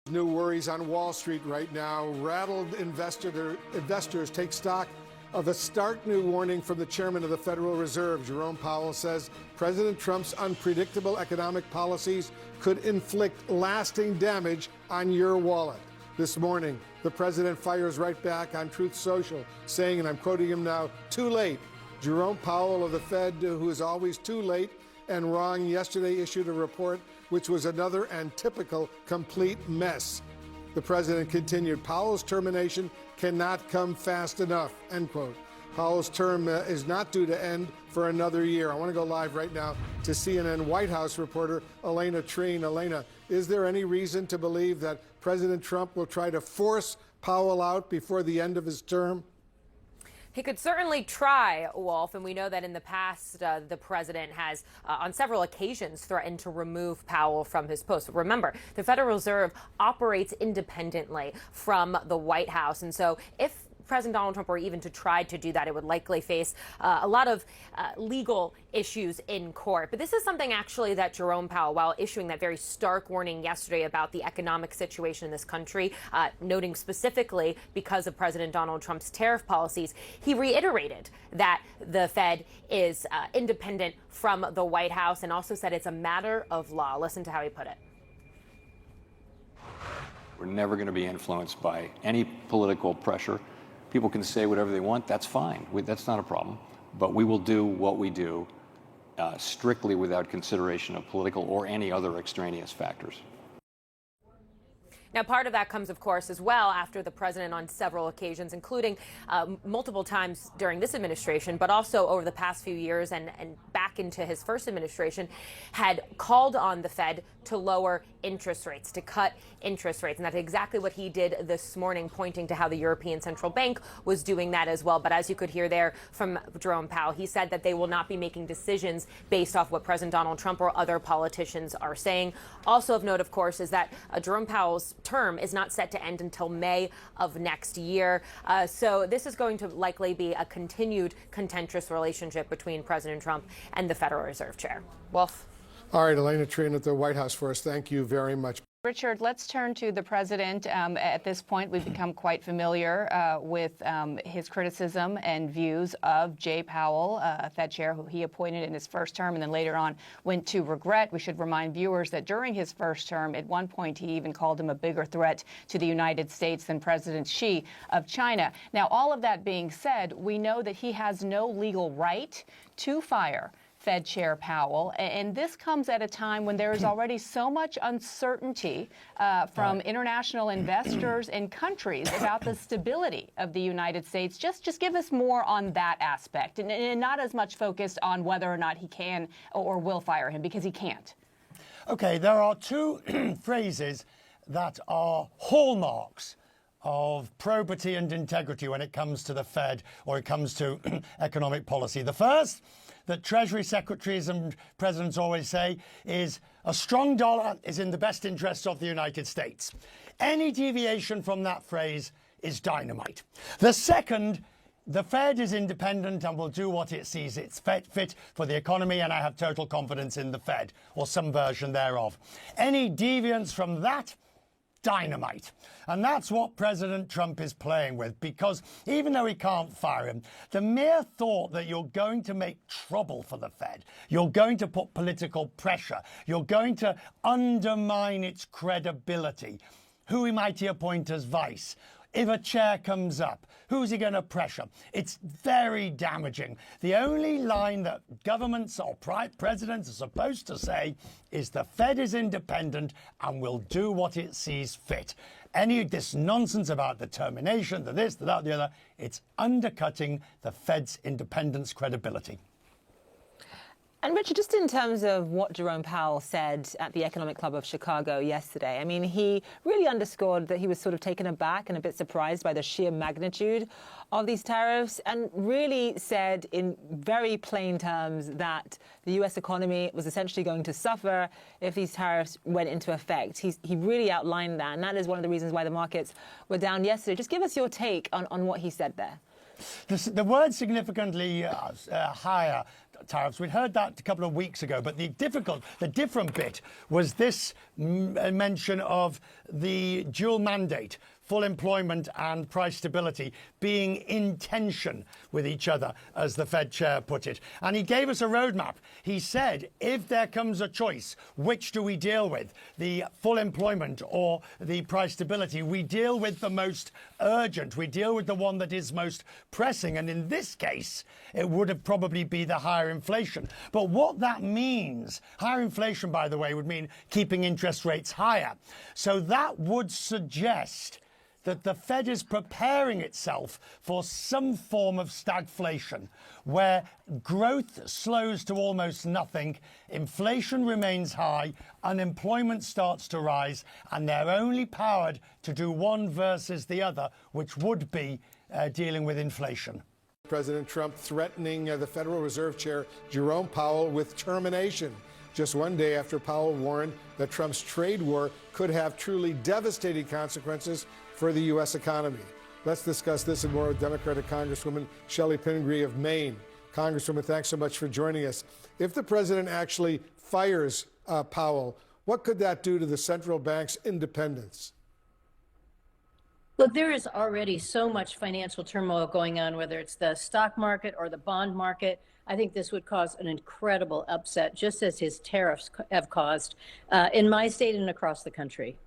New worries on Wall Street right now. Rattled investors take stock of a stark new warning from the chairman of the Federal Reserve. Jerome Powell says President Trump's unpredictable economic policies could inflict lasting damage on your wallet. This morning, the president fires right back on Truth Social, saying, and I'm quoting him now, "Too late." Jerome Powell of the Fed, who is always too late and wrong, yesterday issued a report which was another and typical complete mess. The president continued, Powell's termination cannot come fast enough, end quote. Powell's term is not due to end for another year. I want to go live right now to CNN White House reporter Elena Treen. Elena, is there any reason to believe that President Trump will try to force Powell out before the end of his term? He could certainly try, Wolf, and we know that in the past, the president has, on several occasions, threatened to remove Powell from his post. Remember, the Federal Reserve operates independently from the White House, and so if President Donald Trump were even to try to do that, it would likely face a lot of legal issues in court. But this is something actually that Jerome Powell, while issuing that very stark warning yesterday about the economic situation in this country, noting specifically because of President Donald Trump's tariff policies, he reiterated that the Fed is independent from the White House and also said it's a matter of law. Listen to how he put it. We're never going to be influenced by any political pressure. People can say whatever they want. That's fine. That's not a problem. But we will do what we do strictly without consideration of political or any other extraneous factors. Now, part of that comes, of course, as well after the president on several occasions, including multiple times during this administration, but also over the past few years and back into his first administration, had called on the Fed to lower interest rates, to cut interest rates. And that's exactly what he did this morning, pointing to how the European Central Bank was doing that as well. But as you could hear there from Jerome Powell, he said that they will not be making decisions based off what President Donald Trump or other politicians are saying. Also of note, of course, is that Jerome Powell's term is not set to end until May of next year. So this is going to likely be a continued contentious relationship between President Trump and the Federal Reserve Chair. Wolf. All right, Elena Treen at the White House for us. Thank you very much. Richard, let's turn to the president. At this point, we've become quite familiar with his criticism and views of Jay Powell, Fed chair, who he appointed in his first term and then later on went to regret. We should remind viewers that during his first term, at one point, he even called him a bigger threat to the United States than President Xi of China. Now, all of that being said, we know that he has no legal right to fire Fed Chair Powell, and this comes at a time when there is already so much uncertainty from international investors and countries about the stability of the United States. Just give us more on that aspect, and not as much focused on whether or not he can or will fire him, because he can't. Okay, there are two phrases that are hallmarks of probity and integrity when it comes to the Fed or it comes to economic policy. The first that Treasury secretaries and presidents always say is a strong dollar is in the best interests of the United States. Any deviation from that phrase is dynamite. The second, the Fed is independent and will do what it sees it's fit for the economy, and I have total confidence in the Fed, or some version thereof. Any deviance from that, dynamite. And that's what President Trump is playing with, because even though he can't fire him, the mere thought that you're going to make trouble for the Fed, you're going to put political pressure, you're going to undermine its credibility. Who might he appoint as vice? If a chair comes up, who's he going to pressure? It's very damaging. The only line that governments or presidents are supposed to say is the Fed is independent and will do what it sees fit. Any of this nonsense about the termination, the this, the that, the other, it's undercutting the Fed's independence credibility. And Richard, just in terms of what Jerome Powell said at the Economic Club of Chicago yesterday, I mean, he really underscored that he was sort of taken aback and a bit surprised by the sheer magnitude of these tariffs, and really said in very plain terms that the U.S. economy was essentially going to suffer if these tariffs went into effect. He really outlined that, and that is one of the reasons why the markets were down yesterday. Just give us your take on what he said there. The word significantly higher tariffs, we'd heard that a couple of weeks ago, but the different bit was this mention of the dual mandate, full employment and price stability, being in tension with each other, as the Fed chair put it. And he gave us a roadmap. He said, if there comes a choice, which do we deal with, the full employment or the price stability? We deal with the most urgent. We deal with the one that is most pressing. And in this case, it would have probably be the higher inflation. But what that means, higher inflation, by the way, would mean keeping interest rates higher. So that would suggest that the Fed is preparing itself for some form of stagflation, where growth slows to almost nothing, inflation remains high, unemployment starts to rise, and they're only powered to do one versus the other, which would be dealing with inflation. President Trump threatening the Federal Reserve Chair Jerome Powell with termination, just one day after Powell warned that Trump's trade war could have truly devastating consequences for the U.S. economy. Let's discuss this and more with Democratic Congresswoman Shelley Pingree of Maine. Congresswoman, thanks so much for joining us. If the president actually fires Powell, what could that do to the central bank's independence? Look, there is already so much financial turmoil going on, whether it's the stock market or the bond market. I think this would cause an incredible upset, just as his tariffs have caused in my state and across the country.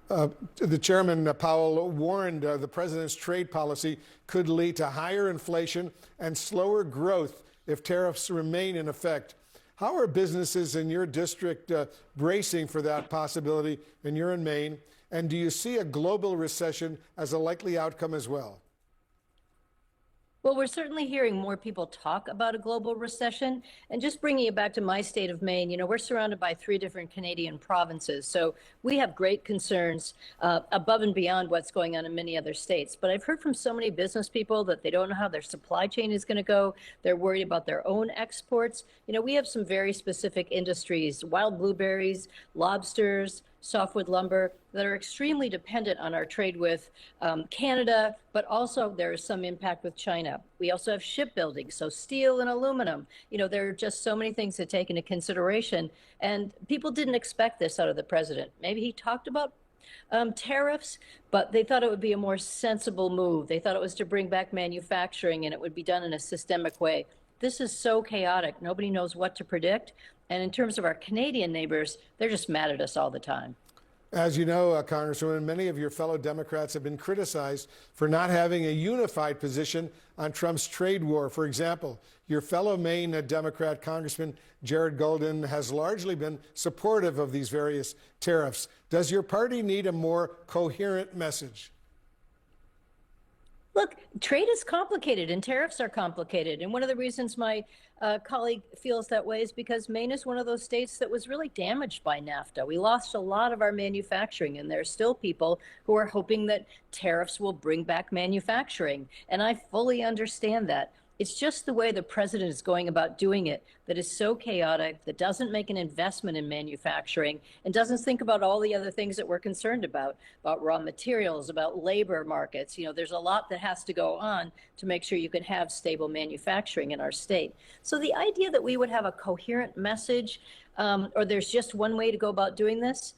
The chairman, Powell, warned the president's trade policy could lead to higher inflation and slower growth if tariffs remain in effect. How are businesses in your district bracing for that possibility? And you're in Maine. And do you see a global recession as a likely outcome as well? Well, we're certainly hearing more people talk about a global recession. And just bringing it back to my state of Maine, you know, we're surrounded by 3 different Canadian provinces. So we have great concerns above and beyond what's going on in many other states. But I've heard from so many business people that they don't know how their supply chain is going to go. They're worried about their own exports. You know, we have some very specific industries, wild blueberries, lobsters, softwood lumber, that are extremely dependent on our trade with Canada, but also there is some impact with China. We also have shipbuilding, so steel and aluminum. You know, there are just so many things to take into consideration. And people didn't expect this out of the president. Maybe he talked about tariffs, but they thought it would be a more sensible move. They thought it was to bring back manufacturing and it would be done in a systemic way. This is so chaotic. Nobody knows what to predict. And in terms of our Canadian neighbors, they're just mad at us all the time. As you know, Congresswoman, many of your fellow Democrats have been criticized for not having a unified position on Trump's trade war. For example, your fellow Maine Democrat Congressman Jared Golden has largely been supportive of these various tariffs. Does your party need a more coherent message? Look, trade is complicated and tariffs are complicated. And one of the reasons my colleague feels that way is because Maine is one of those states that was really damaged by NAFTA. We lost a lot of our manufacturing, and there are still people who are hoping that tariffs will bring back manufacturing. And I fully understand that. It's just the way the president is going about doing it that is so chaotic, that doesn't make an investment in manufacturing and doesn't think about all the other things that we're concerned about raw materials, about labor markets. You know, there's a lot that has to go on to make sure you can have stable manufacturing in our state. So the idea that we would have a coherent message or there's just one way to go about doing this,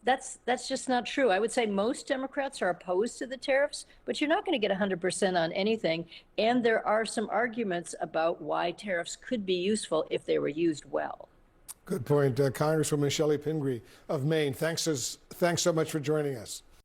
that's just not true. I would say most Democrats are opposed to the tariffs, but you're not going to get 100% on anything. And there are some arguments about why tariffs could be useful if they were used well. Good point. Congresswoman Shelley Pingree of Maine, thanks so much for joining us.